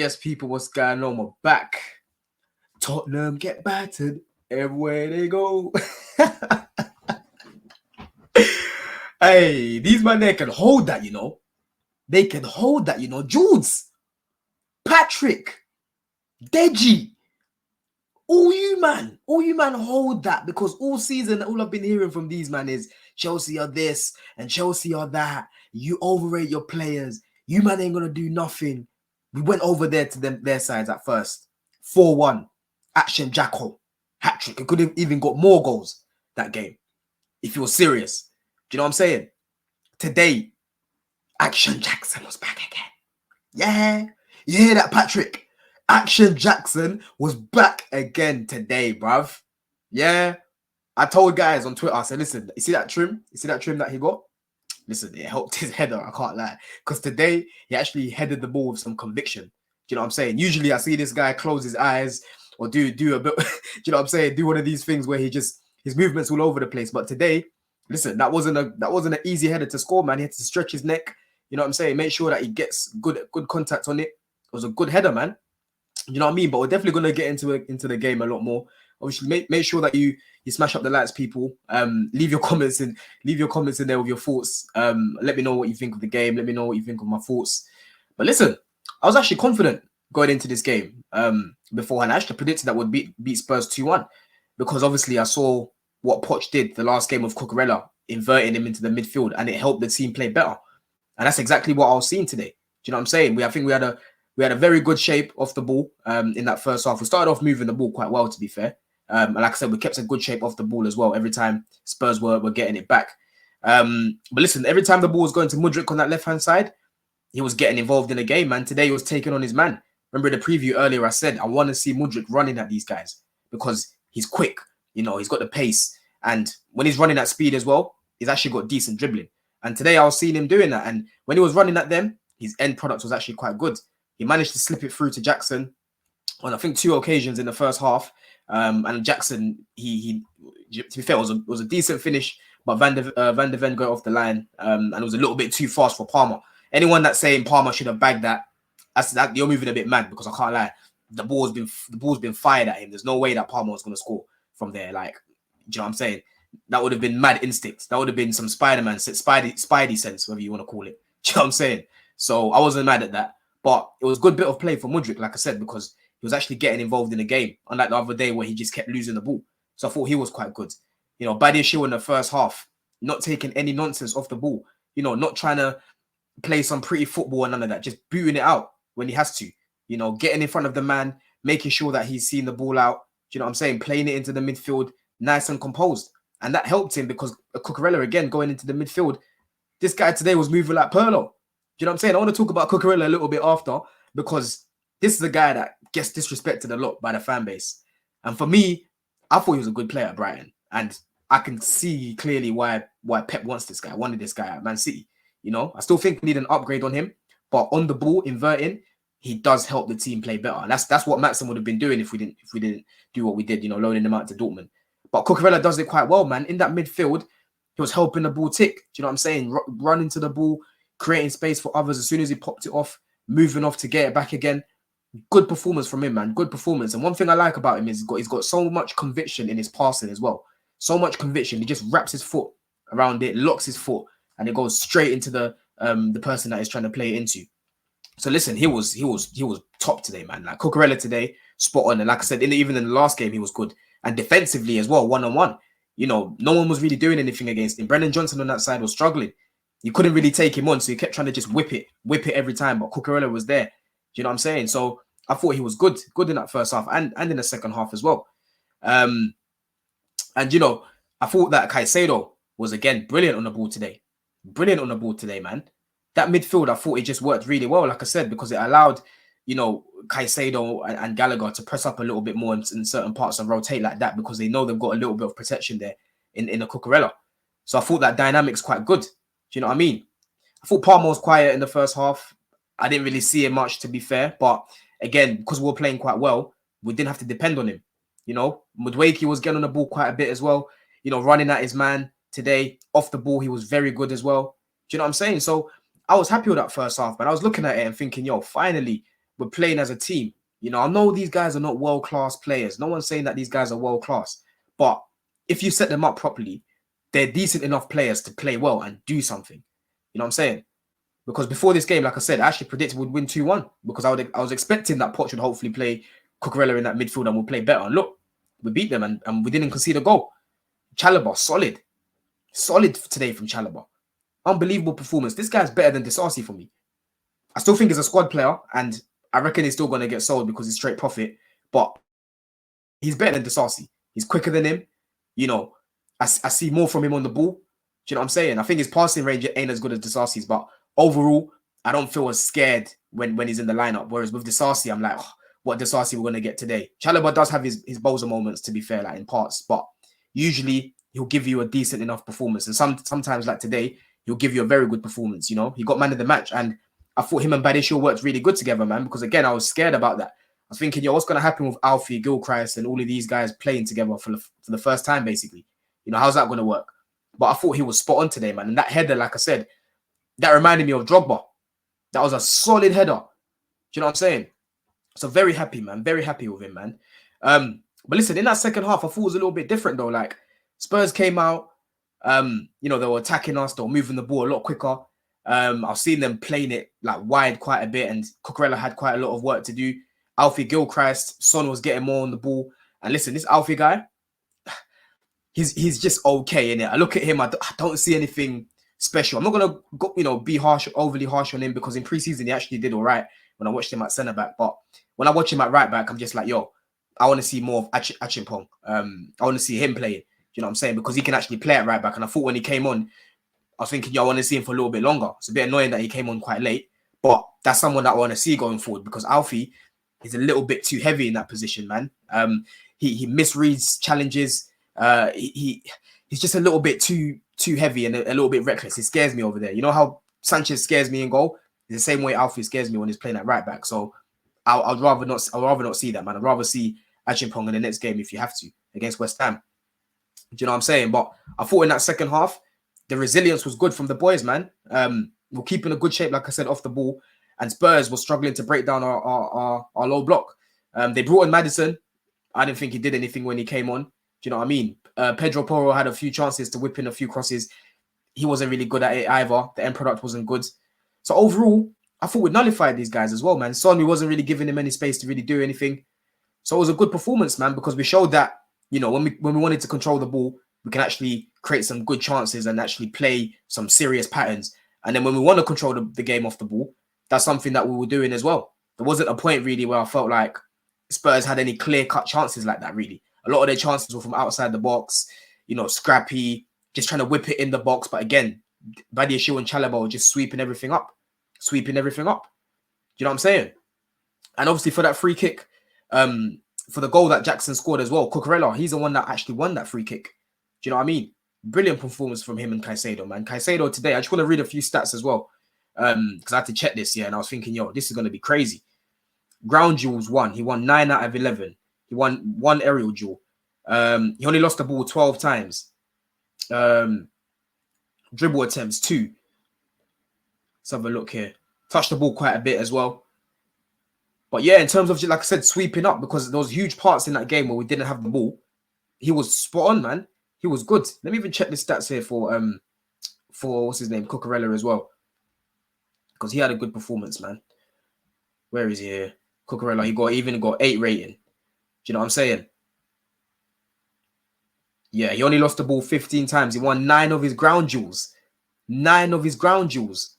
Yes, people, what's going on? We're back. Tottenham get battered everywhere they go. Hey, these men, they can hold that, you know. They can hold that, you know. Jules, Patrick, Deji, all you man hold that, because all season, all I've been hearing from these men is Chelsea are this and Chelsea are that. You overrate your players. You man ain't gonna do nothing. We went over there to their sides at first. 4-1. Action Jackal. Hat-trick. It could have even got more goals that game if you were serious. Do you know what I'm saying? Today, Action Jackson was back again. Yeah. You hear that, Patrick? Action Jackson was back again today, bruv. Yeah. I told guys on Twitter, I said, listen, you see that trim? You see that trim that he got? Listen, it helped his header, I can't lie. Because today, he actually headed the ball with some conviction. Do you know what I'm saying? Usually, I see this guy close his eyes or do a bit, do you know what I'm saying? Do one of these things where his movement's all over the place. But today, listen, that wasn't an easy header to score, man. He had to stretch his neck. You know what I'm saying? Make sure that he gets good contact on it. It was a good header, man. You know what I mean? But we're definitely going to get into the game a lot more. Obviously, make sure that you smash up the lights, people. Leave your comments in there with your thoughts. Let me know what you think of the game. Let me know what you think of my thoughts. But listen, I was actually confident going into this game beforehand. I actually predicted that would beat Spurs 2-1 because obviously I saw what Poch did the last game of Cucurella, inverting him into the midfield, and it helped the team play better. And that's exactly what I was seeing today. Do you know what I'm saying? I think we had a very good shape off the ball in that first half. We started off moving the ball quite well, to be fair. And like I said, we kept a good shape off the ball as well every time Spurs were getting it back. But listen, every time the ball was going to Mudryk on that left-hand side, he was getting involved in the game, man. Today, he was taking on his man. Remember the preview earlier, I said, I want to see Mudryk running at these guys because he's quick. You know, he's got the pace. And when he's running at speed as well, he's actually got decent dribbling. And today, I was seeing him doing that. And when he was running at them, his end product was actually quite good. He managed to slip it through to Jackson on, I think, 2 occasions in the first half. And Jackson, he to be fair, was a decent finish, but Van de Ven got off the line, and it was a little bit too fast for Palmer. Anyone that's saying Palmer should have bagged that, you're moving a bit mad, because I can't lie, the ball's been fired at him. There's no way that Palmer was going to score from there. Like, do you know what I'm saying? That would have been mad instinct. That would have been some Spider-Man, Spidey sense, whatever you want to call it. Do you know what I'm saying? So I wasn't mad at that. But it was a good bit of play for Mudryk, like I said, because he was actually getting involved in the game, unlike the other day where he just kept losing the ball. So I thought he was quite good. You know, Badiashille in the first half, not taking any nonsense off the ball. You know, not trying to play some pretty football and none of that, just booting it out when he has to. You know, getting in front of the man, making sure that he's seeing the ball out. Do you know what I'm saying? Playing it into the midfield, nice and composed. And that helped him because Cucurella, again, going into the midfield, this guy today was moving like Pirlo. Do you know what I'm saying? I want to talk about Cucurella a little bit after, because this is a guy that gets disrespected a lot by the fan base. And for me, I thought he was a good player at Brighton. And I can see clearly why Pep wanted this guy at Man City. You know, I still think we need an upgrade on him. But on the ball, inverting, he does help the team play better. And that's what Maatsen would have been doing if we didn't do what we did, you know, loaning him out to Dortmund. But Cucurella does it quite well, man. In that midfield, he was helping the ball tick. Do you know what I'm saying? Run into the ball, creating space for others as soon as he popped it off, moving off to get it back again. Good performance from him, man. Good performance. And one thing I like about him is he's got so much conviction in his passing as well. So much conviction. He just wraps his foot around it, locks his foot, and it goes straight into the person that he's trying to play it into. So listen, he was top today, man. Like Cucurella today, spot on. And like I said, even in the last game, he was good. And defensively as well, 1-on-1. You know, no one was really doing anything against him. Brennan Johnson on that side was struggling. You couldn't really take him on, so he kept trying to just whip it every time. But Cucurella was there. Do you know what I'm saying? So I thought he was good in that first half and in the second half as well. And you know, I thought that Caicedo was again brilliant on the ball today. Brilliant on the ball today, man. That midfield, I thought it just worked really well, like I said, because it allowed, you know, Caicedo and Gallagher to press up a little bit more in certain parts and rotate like that, because they know they've got a little bit of protection there in the Cucurella. So I thought that dynamic's quite good. Do you know what I mean? I thought Palmer was quiet in the first half. I didn't really see him much, to be fair. But again, because we were playing quite well, we didn't have to depend on him. You know, Mudwaki was getting on the ball quite a bit as well. You know, running at his man today. Off the ball, he was very good as well. Do you know what I'm saying? So I was happy with that first half, but I was looking at it and thinking, yo, finally, we're playing as a team. You know, I know these guys are not world-class players. No one's saying that these guys are world-class. But if you set them up properly, they're decent enough players to play well and do something. You know what I'm saying? Because before this game, like I said, I actually predicted we'd win 2-1 because I was expecting that Poch would hopefully play Cucurella in that midfield and we'll play better. And look, we beat them and we didn't concede a goal. Chalobah, solid. Solid today from Chalobah. Unbelievable performance. This guy's better than Disasi for me. I still think he's a squad player and I reckon he's still going to get sold because he's straight profit. But he's better than Disasi. He's quicker than him. You know, I see more from him on the ball. Do you know what I'm saying? I think his passing range ain't as good as Disasi's, but overall, I don't feel as scared when he's in the lineup. Whereas with Disasi, I'm like, oh, what Disasi we're going to get today? Chalobah does have his Boza moments, to be fair, like in parts, but usually he'll give you a decent enough performance. And sometimes, like today, he'll give you a very good performance, you know? He got man of the match, and I thought him and Badiashille worked really good together, man, because again, I was scared about that. I was thinking, yo, what's going to happen with Alfie, Gilchrist, and all of these guys playing together for the first time, basically? You know, how's that going to work? But I thought he was spot on today, man. And that header, like I said, that reminded me of Drogba. That was a solid header. Do you know what I'm saying? So very happy, man. Very happy with him, man. But listen, in that second half, I thought it was a little bit different, though. Like, Spurs came out, you know, they were attacking us. They were moving the ball a lot quicker. I've seen them playing it like wide quite a bit, and Cucurella had quite a lot of work to do. Alfie Gilchrist, Son was getting more on the ball. And listen, this Alfie guy, he's just okay, innit? I look at him, I don't see anything special. I'm not gonna go, you know, be overly harsh on him because in preseason he actually did all right when I watched him at centre back. But when I watch him at right back, I'm just like, yo, I want to see more of Achimpong. I want to see him playing. You know what I'm saying? Because he can actually play at right back. And I thought when he came on, I was thinking, yo, I want to see him for a little bit longer. It's a bit annoying that he came on quite late, but that's someone that I want to see going forward because Alfie is a little bit too heavy in that position, man. He misreads challenges. He's just a little bit too heavy and a little bit reckless. It scares me over there. You know how Sanchez scares me in goal? It's the same way Alfie scares me when he's playing at right back. So I'd rather not see that, man. I'd rather see Achimpong in the next game if you have to against West Ham. Do you know what I'm saying? But I thought in that second half, the resilience was good from the boys, man. We're keeping a good shape, like I said, off the ball. And Spurs were struggling to break down our low block. They brought in Maddison. I didn't think he did anything when he came on. Do you know what I mean? Pedro Porro had a few chances to whip in a few crosses. He wasn't really good at it either. The end product wasn't good. So overall, I thought we nullified these guys as well, man. Son, we wasn't really giving him any space to really do anything. So it was a good performance, man, because we showed that, you know, when we wanted to control the ball, we can actually create some good chances and actually play some serious patterns. And then when we want to control the game off the ball, that's something that we were doing as well. There wasn't a point really where I felt like Spurs had any clear-cut chances like that, really. A lot of their chances were from outside the box, you know, scrappy, just trying to whip it in the box. But again, Badiashille and Chalobah were just sweeping everything up. Do you know what I'm saying? And obviously for that free kick, for the goal that Jackson scored as well, Cucurella, he's the one that actually won that free kick. Do you know what I mean? Brilliant performance from him and Caicedo, man. Caicedo today, I just want to read a few stats as well. Because I had to check this, and I was thinking, yo, this is going to be crazy. Ground duels won. He won 9 out of 11. He won 1 aerial duel. He only lost the ball 12 times. Dribble attempts 2. Let's have a look here. Touched the ball quite a bit as well. But yeah, in terms of, like I said, sweeping up, because there was huge parts in that game where we didn't have the ball. He was spot on, man. He was good. Let me even check the stats here for what's his name, Cucurella as well, because he had a good performance, man. Where is he here? Cucurella, he even got 8 rating. Do you know what I'm saying? Yeah, he only lost the ball 15 times. He won 9 of his ground duels. 9 of his ground duels.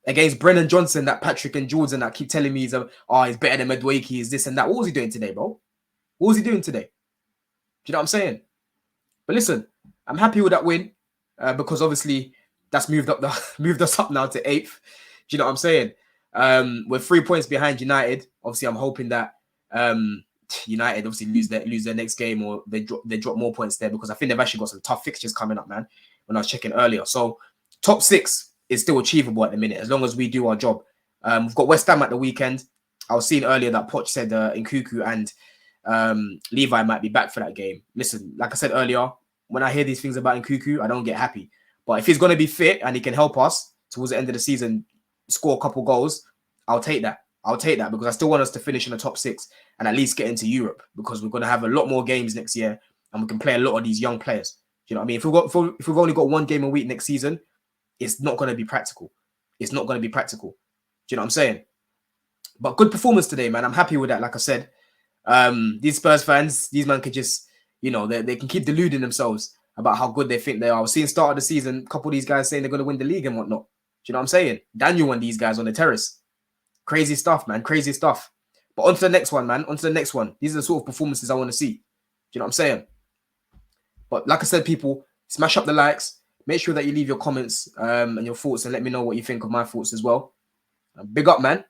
Against Brennan Johnson, that Patrick and Jordan that keep telling me he's better than Medwakey, he's this and that. What was he doing today, bro? What was he doing today? Do you know what I'm saying? But listen, I'm happy with that win because obviously that's moved us up now to 8th. Do you know what I'm saying? We're 3 points behind United. Obviously, I'm hoping that United obviously lose their next game, or they drop more points there, because I think they've actually got some tough fixtures coming up, man. When I was checking earlier, so top 6 is still achievable at the minute as long as we do our job. We've got West Ham at the weekend. I was seeing earlier that Poch said Nkuku and Levi might be back for that game. Listen, like I said earlier, when I hear these things about Nkuku, I don't get happy. But if he's going to be fit and he can help us towards the end of the season score a couple goals, I'll take that. I'll take that because I still want us to finish in the top 6 and at least get into Europe because we're going to have a lot more games next year and we can play a lot of these young players. Do you know what I mean? If we've only got 1 game a week next season, it's not going to be practical. It's not going to be practical. Do you know what I'm saying? But good performance today, man. I'm happy with that. Like I said, these Spurs fans, these men can just, you know, they can keep deluding themselves about how good they think they are. I was seeing start of the season, a couple of these guys saying they're going to win the league and whatnot. Do you know what I'm saying? Daniel and these guys on the terrace. Crazy stuff, man. Crazy stuff. But on to the next one, man. On to the next one. These are the sort of performances I want to see. Do you know what I'm saying? But like I said, people, smash up the likes. Make sure that you leave your comments and your thoughts and let me know what you think of my thoughts as well. Big up, man.